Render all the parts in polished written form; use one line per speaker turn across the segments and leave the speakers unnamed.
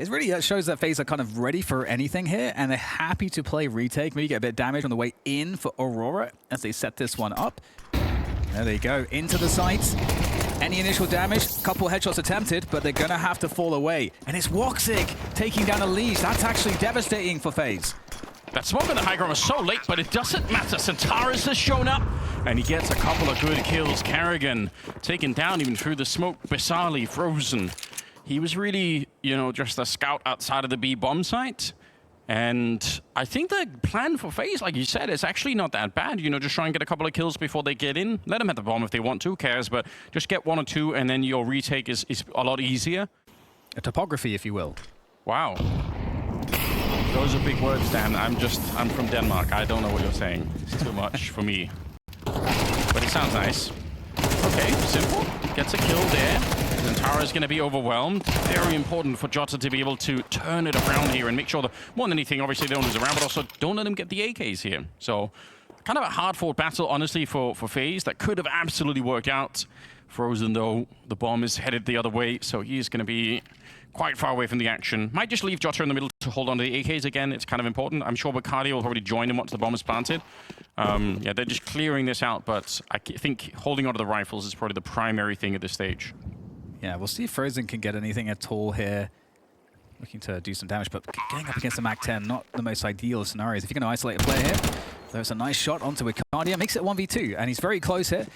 it really shows that FaZe are kind of ready for anything here, and they're happy to play retake. Maybe get a bit of damage on the way in for Aurora as they set this one up. There they go, into the site. Any initial damage, couple headshots attempted, but they're gonna have to fall away. And it's Woxic taking down a leash. That's actually devastating for FaZe.
That smoke on the high ground was so late, but it doesn't matter. Sentaris has shown up, and he gets a couple of good kills. Karrigan taken down even through the smoke. Bizarrely frozen. He was really, you know, just a scout outside of the B bomb site. And I think the plan for FaZe, like you said, is actually not that bad. You know, just try and get a couple of kills before they get in. Let them have the bomb if they want to, who cares? But just get 1 or 2, and then your retake is a lot easier.
A topography, if you will.
Wow. Those are big words, Dan. I'm from Denmark. I don't know what you're saying. It's too much for me. But it sounds nice. Okay, simple. Gets a kill there. Zentara is going to be overwhelmed. Very important for Jota to be able to turn it around here and make sure that, more than anything, obviously they don't lose around, but also don't let him get the AKs here. So, kind of a hard-fought battle, honestly, for FaZe. That could have absolutely worked out. Frozen, though, the bomb is headed the other way, so he's going to be quite far away from the action. Might just leave Jota in the middle to hold on to the AKs again. It's kind of important. I'm sure Bacardi will probably join him once the bomb is planted. Yeah, they're just clearing this out, but I think holding onto the rifles is probably the primary thing at this stage.
Yeah, we'll see if Frozen can get anything at all here. Looking to do some damage, but getting up against the MAC-10, not the most ideal of scenarios. If you're going to isolate a player here, there's a nice shot onto Bacardi. Makes it 1v2, and he's very close here.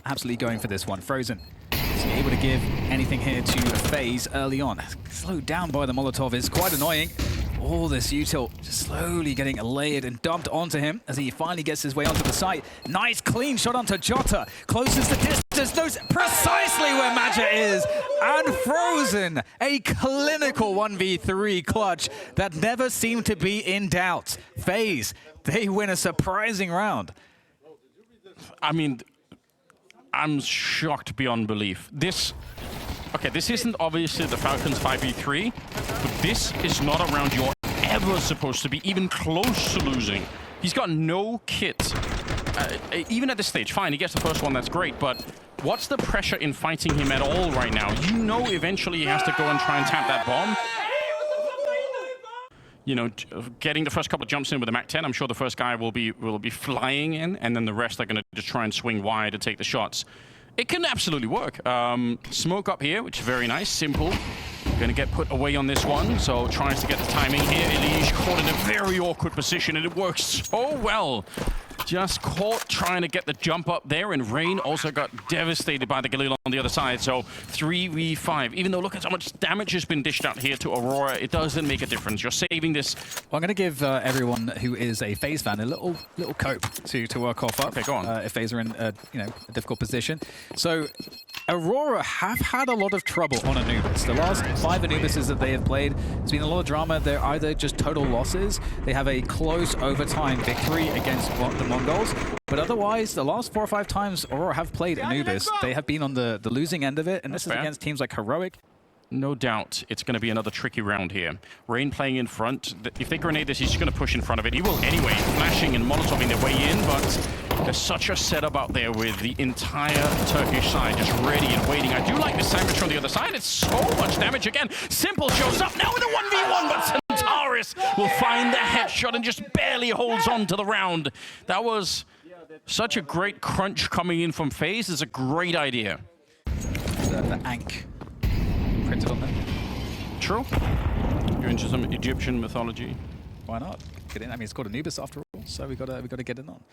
Absolutely going for this one. Frozen is able to give anything here to FaZe early on. Slowed down by the Molotov is quite annoying. All this util just slowly getting layered and dumped onto him as he finally gets his way onto the site. Nice clean shot onto Jota. Closes the distance, knows precisely where Magic is. And Frozen, a clinical 1v3 clutch that never seemed to be in doubt. FaZe, they win a surprising round.
I mean, I'm shocked beyond belief. Okay, this isn't obviously the Falcons 5v3, but this is not a round you're ever supposed to be even close to losing. He's got no kit. Even at this stage, fine, he gets the first one, that's great, but what's the pressure in fighting him at all right now? You know eventually he has to go and try and tap that bomb. You know, getting the first couple of jumps in with the MAC-10, I'm sure the first guy will be flying in, and then the rest are going to just try and swing wide to take the shots. It can absolutely work. Smoke up here, which is very nice, simple. Gonna get put away on this one, so tries to get the timing here. Elige caught in a very awkward position, and it works so well. Just caught trying to get the jump up there, and Rain also got devastated by the Galil on the other side. So 3v5. Even though look at how much damage has been dished out here to Aurora, it doesn't make a difference. You're saving this.
Well, I'm going to give everyone who is a FaZe fan a little cope to work off up.
Okay, go on.
If FaZe are in a difficult position. So Aurora have had a lot of trouble on Anubis. The last 5 Anubises that they have played, there's been a lot of drama. They're either just total losses. They have a close overtime victory against the Mongols. But otherwise, the last 4 or 5 times Aurora have played Anubis, they have been on the losing end of it. And this is against teams like Heroic.
No doubt it's going to be another tricky round here. Rain playing in front. If they grenade this, he's just going to push in front of it. He will anyway, flashing and molotoving their way in, but there's such a setup out there with the entire Turkish side just ready and waiting. I do like the sandwich from the other side. It's so much damage again. Simple shows up now with a 1v1, but Sentaris will find the headshot and just barely holds on to the round. That was such a great crunch coming in from FaZe. It's a great idea.
The Ankh printed on them.
True. You're into some Egyptian mythology.
Why not? Get in. I mean, it's called Anubis after all, so we got to get in on.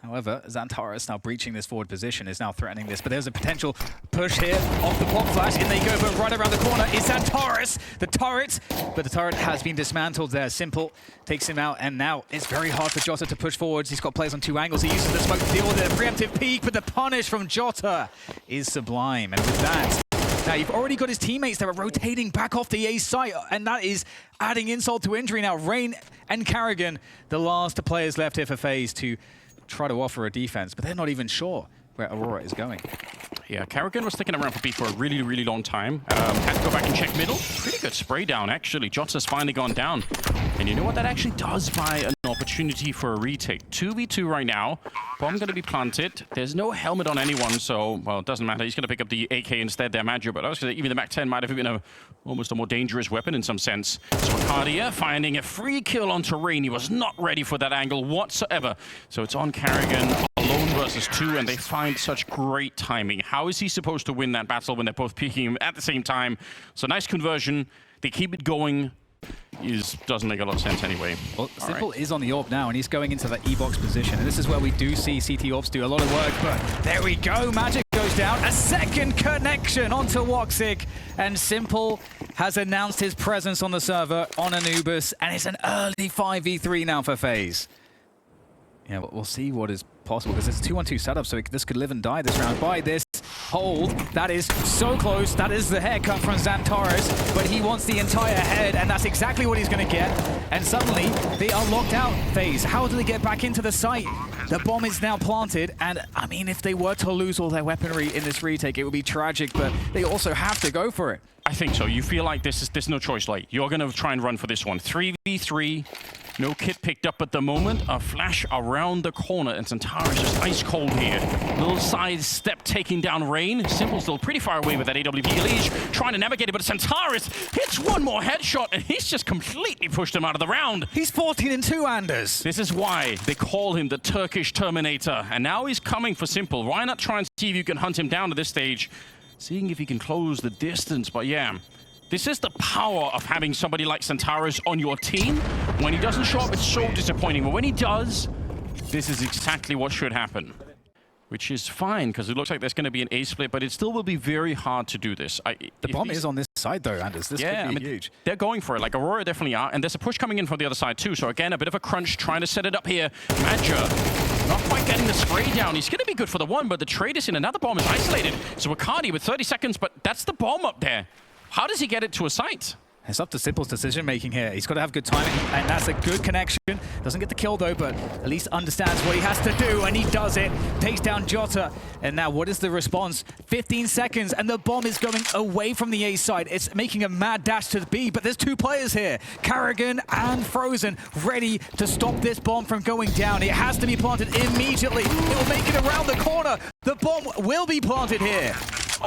However, Sentaris now breaching this forward position is now threatening this, but there's a potential push here off the pop flash. In they go, but right around the corner is Sentaris, the turret, but the turret has been dismantled there. Simple takes him out, and now it's very hard for Jota to push forwards. He's got players on 2 angles. He uses the smoke to deal with a preemptive peek, but the punish from Jota is sublime. And with that, now you've already got his teammates that are rotating back off the A site, and that is adding insult to injury. Now Rain and Karrigan, the last players left here for FaZe to try to offer a defense, but they're not even sure where Aurora is going.
Yeah, Carrigan was sticking around for B for a really, really long time. Had to go back and check middle. Pretty good spray down, actually. Jota's finally gone down. And you know what? That actually does buy an opportunity for a retake. 2v2 right now. Bomb going to be planted. There's no helmet on anyone, so, well, it doesn't matter. He's going to pick up the AK instead there, Maggio. But I was going to say, even the MAC-10 might have been almost a more dangerous weapon in some sense. So Arcadia finding a free kill onto Rain. He was not ready for that angle whatsoever. So it's on Carrigan. Alone versus 2, and they find such great timing. How is he supposed to win that battle when they're both peeking him at the same time? So nice conversion. They keep it going. Doesn't make a lot of sense anyway.
Well, Simple is on the AWP now, and he's going into the E-box position. And this is where we do see CT AWPs do a lot of work, but there we go. Magic goes down. A second connection onto Woxic, and Simple has announced his presence on the server on Anubis, and it's an early 5v3 now for FaZe. Yeah, but we'll see what is possible, because it's a 2-1-2 setup, so this could live and die this round by this hold. That is so close. That is the haircut from Sentaris, but he wants the entire head, and that's exactly what he's going to get. And suddenly, they are locked out, FaZe. How do they get back into the site? The bomb is now planted, and I mean, if they were to lose all their weaponry in this retake, it would be tragic, but they also have to go for it.
I think so. You feel like there's no choice. Like, you're going to try and run for this one. 3v3. No kit picked up at the moment. A flash around the corner, and Sentaris just ice cold here. Little side step taking down Rain. Simple still pretty far away with that AWP. Elige trying to navigate it, but Sentaris hits one more headshot, and he's just completely pushed him out of the round.
He's 14-2, Anders.
This is why they call him the Turkish Terminator. And now he's coming for Simple. Why not try and see if you can hunt him down at this stage? Seeing if he can close the distance, but yeah. This is the power of having somebody like Sentaris on your team. When he doesn't show up, it's so disappointing. But when he does, this is exactly what should happen. Which is fine, because it looks like there's going to be an A split, but it still will be very hard to do this.
The bomb is on this side, though, Anders. This could be huge.
They're going for it. Like, Aurora definitely are. And there's a push coming in from the other side, too. So, again, a bit of a crunch, trying to set it up here. Maggio not quite getting the spray down. He's going to be good for the one, but the trade is in. Another bomb is isolated. So, Arcadia with 30 seconds, but that's the bomb up there. How does he get it to a site?
It's up to Simple's decision-making here. He's got to have good timing, and that's a good connection. Doesn't get the kill, though, but at least understands what he has to do, and he does it. Takes down Jota. And now, what is the response? 15 seconds, and the bomb is going away from the A side. It's making a mad dash to the B, but there's two players here. Carrigan and Frozen ready to stop this bomb from going down. It has to be planted immediately. It will make it around the corner. The bomb will be planted here.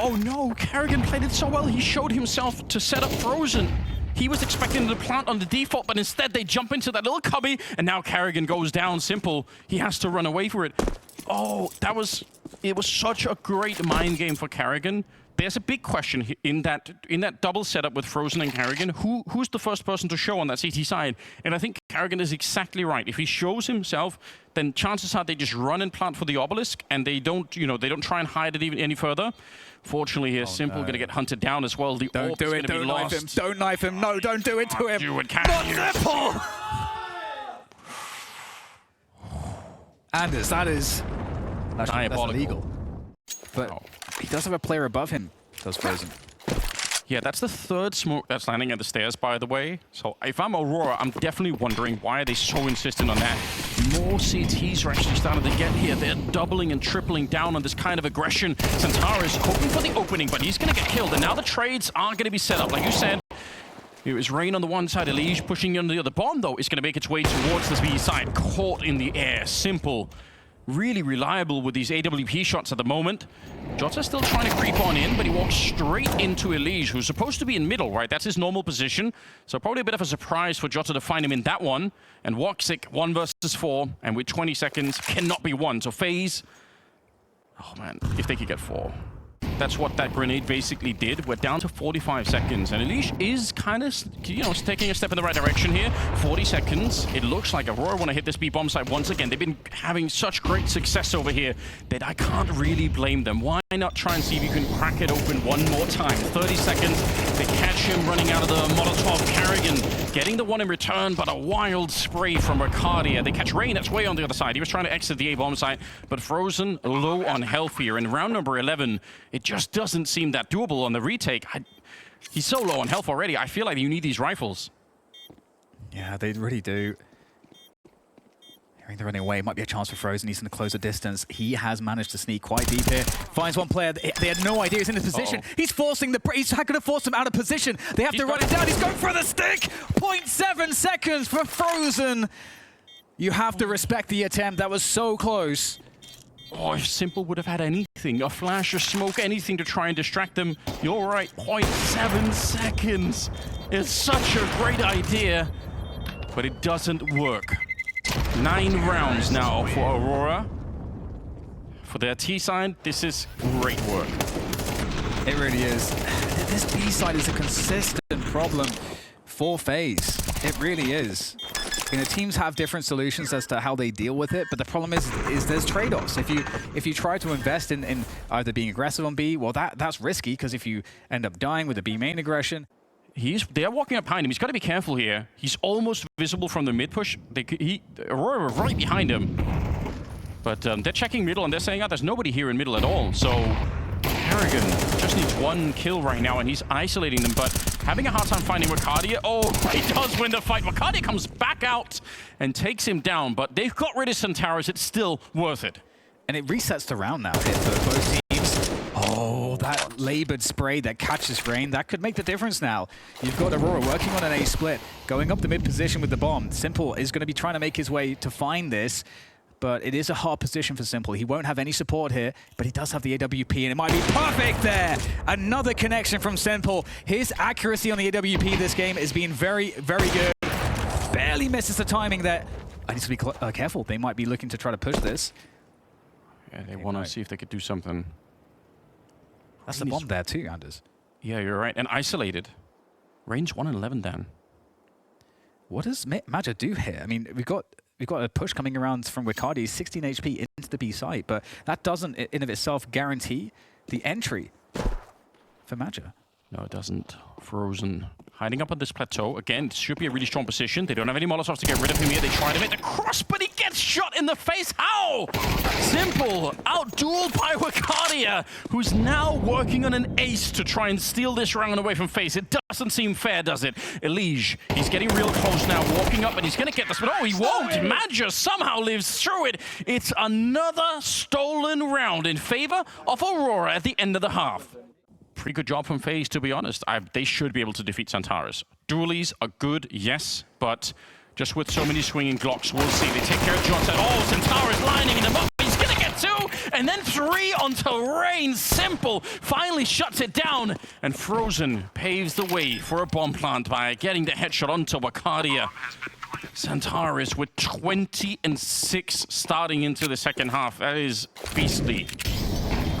Oh no, Carrigan played it so well. He showed himself to set up Frozen. He was expecting to plant on the default, but instead they jump into that little cubby, and now Carrigan goes down. Simple. He has to run away for it. Oh, it was such a great mind game for Carrigan. There's a big question in that double setup with Frozen and Carrigan. Who's the first person to show on that CT side? And I think Carrigan is exactly right. If he shows himself, then chances are they just run and plant for the obelisk, and they don't try and hide it even any further. Fortunately, here, Simple going to get hunted down as well. The
don't do it. Don't knife him. Don't knife him. No, don't do it to him.
Do it,
not Simple. Anders, that's illegal. But he does have a player above him. Does Frozen.
Yeah, that's the third smoke that's landing at the stairs, by the way. So if I'm Aurora, I'm definitely wondering why are they so insistent on that. More CTs are actually starting to get here. They're doubling and tripling down on this kind of aggression. Sentaris hoping for the opening, but he's going to get killed. And now the trades are going to be set up. Like you said, it was Rain on the one side, Elige pushing on the other. Bomb, though, is going to make its way towards this B side. Caught in the air. Simple. Really reliable with these AWP shots at the moment. Jota's still trying to creep on in, but he walks straight into Elige, who's supposed to be in middle, right? That's his normal position. So probably a bit of a surprise for Jota to find him in that one. And Woxic, 1 versus 4, and with 20 seconds, cannot be won. So FaZe, oh man, if they could get 4. That's what that grenade basically did. We're down to 45 seconds, and Elige is kind of, taking a step in the right direction here. 40 seconds. It looks like Aurora want to hit this B bomb site once again. They've been having such great success over here that I can't really blame them. Why not try and see if you can crack it open one more time? 30 seconds. They catch him running out of the Molotov. Carrigan getting the one in return, but a wild spray from Arcadia. They catch Rain. That's way on the other side. He was trying to exit the A bomb site, but Frozen low on health here. In round number 11, it just doesn't seem that doable on the retake. He's so low on health already. I feel like you need these rifles.
Yeah, they really do. They're running away. Might be a chance for Frozen. He's going to close the distance. He has managed to sneak quite deep here. Finds one player. They had no idea he's in this position. He's forcing the... He's going to force him out of position. They have to run it down. He's going for the stick. 0.7 seconds for Frozen. You have to respect the attempt. That was so close.
Oh, if Simple would have had anything, a flash, a smoke, anything to try and distract them. You're right, 0.7 seconds. It's such a great idea, but it doesn't work. 9 rounds now for Aurora. For their T side, this is great work.
It really is. This B side is a consistent problem for FaZe. It really is. You know, teams have different solutions as to how they deal with it, but the problem is there's trade-offs. If you try to invest in either being aggressive on B, well, that's risky, because if you end up dying with the B main aggression,
They're walking up behind him. He's got to be careful here. He's almost visible from the mid push. Aurora were right behind him. But they're checking middle, and they're saying, oh, there's nobody here in middle at all. So Kerrigan just needs 1 kill right now, and he's isolating them. But having a hard time finding Wakadia. Oh, he does win the fight. Wakadia comes back out and takes him down. But they've got rid of Sentaris. It's still worth it.
And it resets the round now here for both teams. Oh, that labored spray that catches Rain, that could make the difference now. You've got Aurora working on an A split, going up the mid position with the bomb. Simple is going to be trying to make his way to find this, but it is a hard position for Simple. He won't have any support here, but he does have the AWP, and it might be perfect there. Another connection from Simple. His accuracy on the AWP this game has been very, very good. Barely misses the timing there. I need to be careful. They might be looking to try to push this.
Yeah, they want to see if they could do something.
That's the bomb there too, Anders.
Yeah, you're right. And isolated. Range 1 and 11, Dan.
What does Maja do here? I mean, we've got a push coming around from Wikadi, 16 HP into the B site, but that doesn't in of itself guarantee the entry for Maja.
No, it doesn't. Frozen hiding up on this plateau. Again, it should be a really strong position. They don't have any Molotovs to get rid of him here. They try to make the cross, but he gets shot in the face. How? Simple. Out-dueled by Wakadia, who's now working on an ace to try and steal this round away from FaZe. It doesn't seem fair, does it? Elige, he's getting real close now, walking up, and he's going to get this. But oh, he won't. Maja somehow lives through it. It's another stolen round in favor of Aurora at the end of the half. Pretty good job from FaZe, to be honest. They should be able to defeat Sentaris. Dualies are good, yes, but just with so many swinging Glocks, we'll see. They take care of Johnson. Oh, Sentaris lining them up. He's going to get 2, and then 3 onto Rain. Simple finally shuts it down, and Frozen paves the way for a bomb plant by getting the headshot onto Wakadia. Sentaris with 20 and 6 starting into the second half. That is beastly.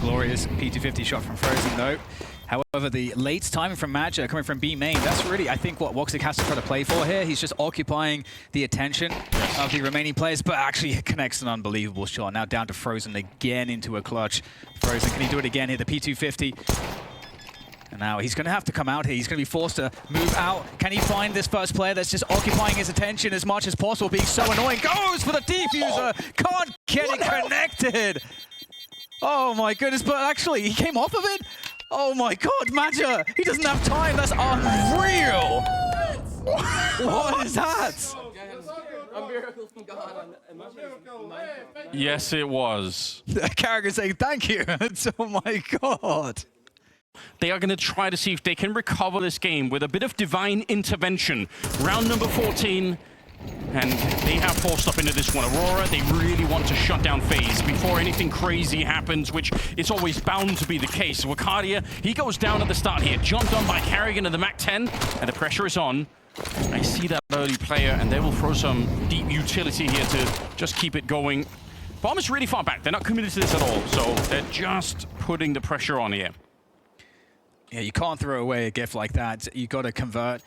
Glorious P250 shot from Frozen, though. However, the late timing from Maja coming from B main, that's really, I think, what Woxic has to try to play for here. He's just occupying the attention of the remaining players, but actually connects an unbelievable shot. Now down to Frozen again into a clutch. Frozen, can he do it again here? The P250. And now he's going to have to come out here. He's going to be forced to move out. Can he find this first player that's just occupying his attention as much as possible, being so annoying? Goes for the defuser. Can't get it connected. Oh my goodness, but actually he came off of it. Oh my god, Maja, he doesn't have time. That's unreal. What is that?
A miracle from God.
Yes, it was.
Carragher saying thank you. Oh my god.
They are going to try to see if they can recover this game with a bit of divine intervention. Round number 14. And they have forced up into this one. Aurora, they really want to shut down FaZe before anything crazy happens, which is always bound to be the case. Wakadia, he goes down at the start here. Jumped on by Kerrigan in the MAC-10, and the pressure is on. I see that early player, and they will throw some deep utility here to just keep it going. Bomb is really far back. They're not committed to this at all, so they're just putting the pressure on here.
Yeah, you can't throw away a gift like that. You got to convert.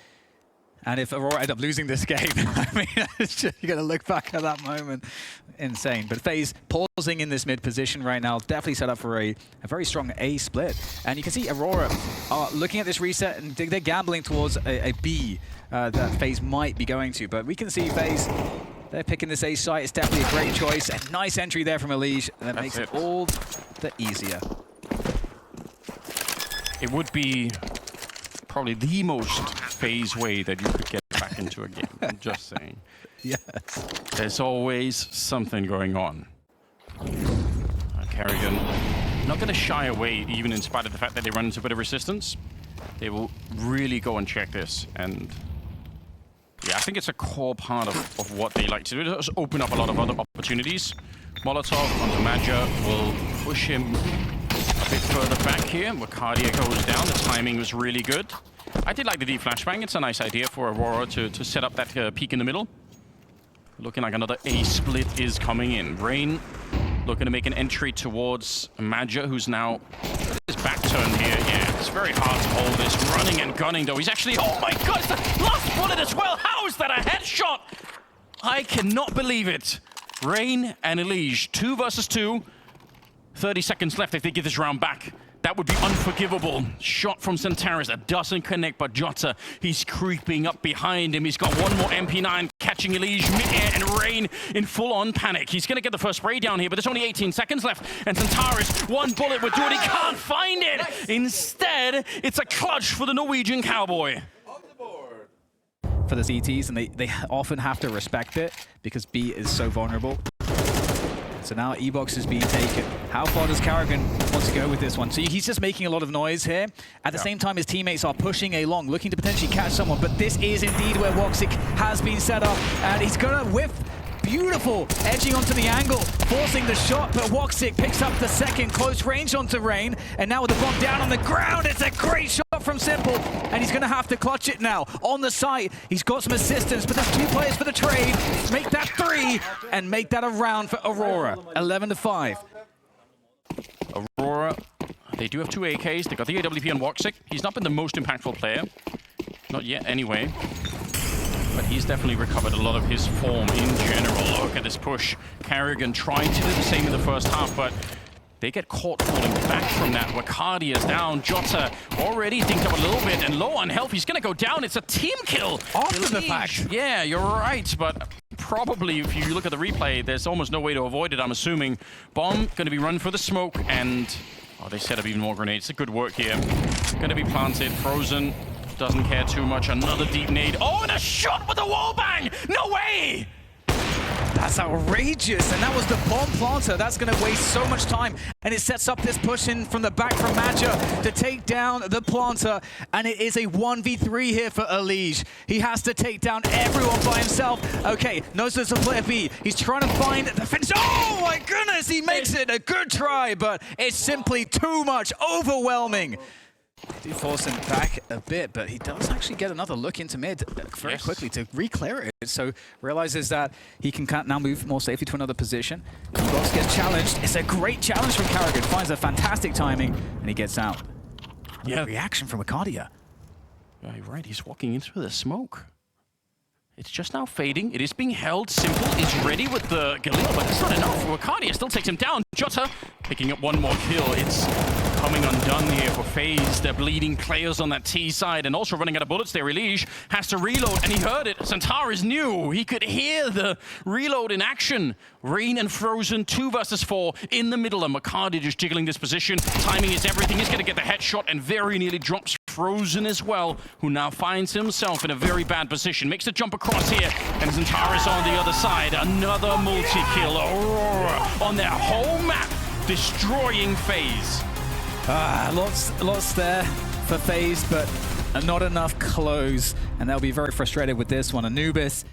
And if Aurora end up losing this game, I mean, it's just, you're going to look back at that moment. Insane. But FaZe pausing in this mid position right now, definitely set up for a very strong A split. And you can see Aurora are looking at this reset, and they're gambling towards a B that FaZe might be going to. But we can see FaZe, they're picking this A site. It's definitely a great choice. A nice entry there from Elige, and that makes it all the easier.
It would be probably the most FaZe way that you could get back into a game. I'm just saying.
Yes.
There's always something going on. Kerrigan not going to shy away, even in spite of the fact that they run into a bit of resistance. They will really go and check this. And yeah, I think it's a core part of what they like to do. Just open up a lot of other opportunities. Molotov onto Maja will push him a bit further back here. Wakardia goes down. The timing was really good. I did like the D flashbang. It's a nice idea for Aurora to set up that peak in the middle. Looking like another A split is coming in. Rain looking to make an entry towards Maja, who's now his back turned here. Yeah, it's very hard to hold this. Running and gunning, though. He's actually, oh my god, it's the last bullet as well. How is that a headshot? I cannot believe it. Rain and Elige, 2 versus 2. 30 seconds left if they give this round back. That would be unforgivable. Shot from Sentaris that doesn't connect, but Jota, he's creeping up behind him. He's got one more MP9 catching Elige mid-air, and Rain in full-on panic. He's going to get the first spray down here, but there's only 18 seconds left. And Sentaris, one bullet would do it. He can't find it. Instead, it's a clutch for the Norwegian Cowboy.
For the CTs, and they often have to respect it because B is so vulnerable. So now E-Box is being taken. How far does Kerrigan want to go with this one? So he's just making a lot of noise here. At the same time, his teammates are pushing along, looking to potentially catch someone. But this is indeed where Woxic has been set up. And he's going to whiff. Beautiful, edging onto the angle, forcing the shot, but Woxic picks up the second, close range onto Rain, and now with the bomb down on the ground, it's a great shot from Simple, and he's going to have to clutch it now. On the site, he's got some assistance, but there's 2 players for the trade. Make that 3, and make that a round for Aurora, 11-5.
Aurora, they do have 2 AKs. They got the AWP on Woxic. He's not been the most impactful player. Not yet, anyway. But he's definitely recovered a lot of his form in general. Look at this push. Kerrigan trying to do the same in the first half, but they get caught falling back from that. Wakardia is down. Jota already dinked up a little bit and low on health. He's going to go down. It's a team kill.
After the fact.
Yeah, you're right, but probably if you look at the replay, there's almost no way to avoid it, I'm assuming. Bomb going to be run for the smoke, and oh, they set up even more grenades. Good work here. Going to be planted. Frozen. Doesn't care too much. Another deep nade. Oh, and a shot with a wall bang! No way!
That's outrageous, and that was the bomb planter. That's going to waste so much time, and it sets up this push in from the back from Maja to take down the planter, and it is a 1v3 here for Elige. He has to take down everyone by himself. Okay, knows there's a player B. He's trying to find the finish. Oh my goodness, he makes it. A good try, but it's simply too much, overwhelming. They do force him back a bit, but he does actually get another look into mid very quickly to re-clear it. So realizes that he can now move more safely to another position. E-Box gets challenged. It's a great challenge from Kerrigan. Finds a fantastic timing, and he gets out. Yeah, reaction from Wakardia.
Yeah, you're right. He's walking into the smoke. It's just now fading. It is being held. Simple is ready with the Galil, but it's not enough. Wakardia still takes him down. Jota picking up one more kill. It's coming undone here for FaZe. They're bleeding players on that T side and also running out of bullets there. Elige has to reload, and he heard it. Sentaris knew. He could hear the reload in action. Rain and Frozen, 2 versus 4 in the middle, and Wakardia just jiggling this position. Timing is everything. He's going to get the headshot and very nearly drops Frozen as well, who now finds himself in a very bad position. Makes the jump across here, and Sentaris on the other side. Another multi-kill. Aurora on their whole map, destroying FaZe.
Lots there for FaZe, but not enough close, and they'll be very frustrated with this one. Anubis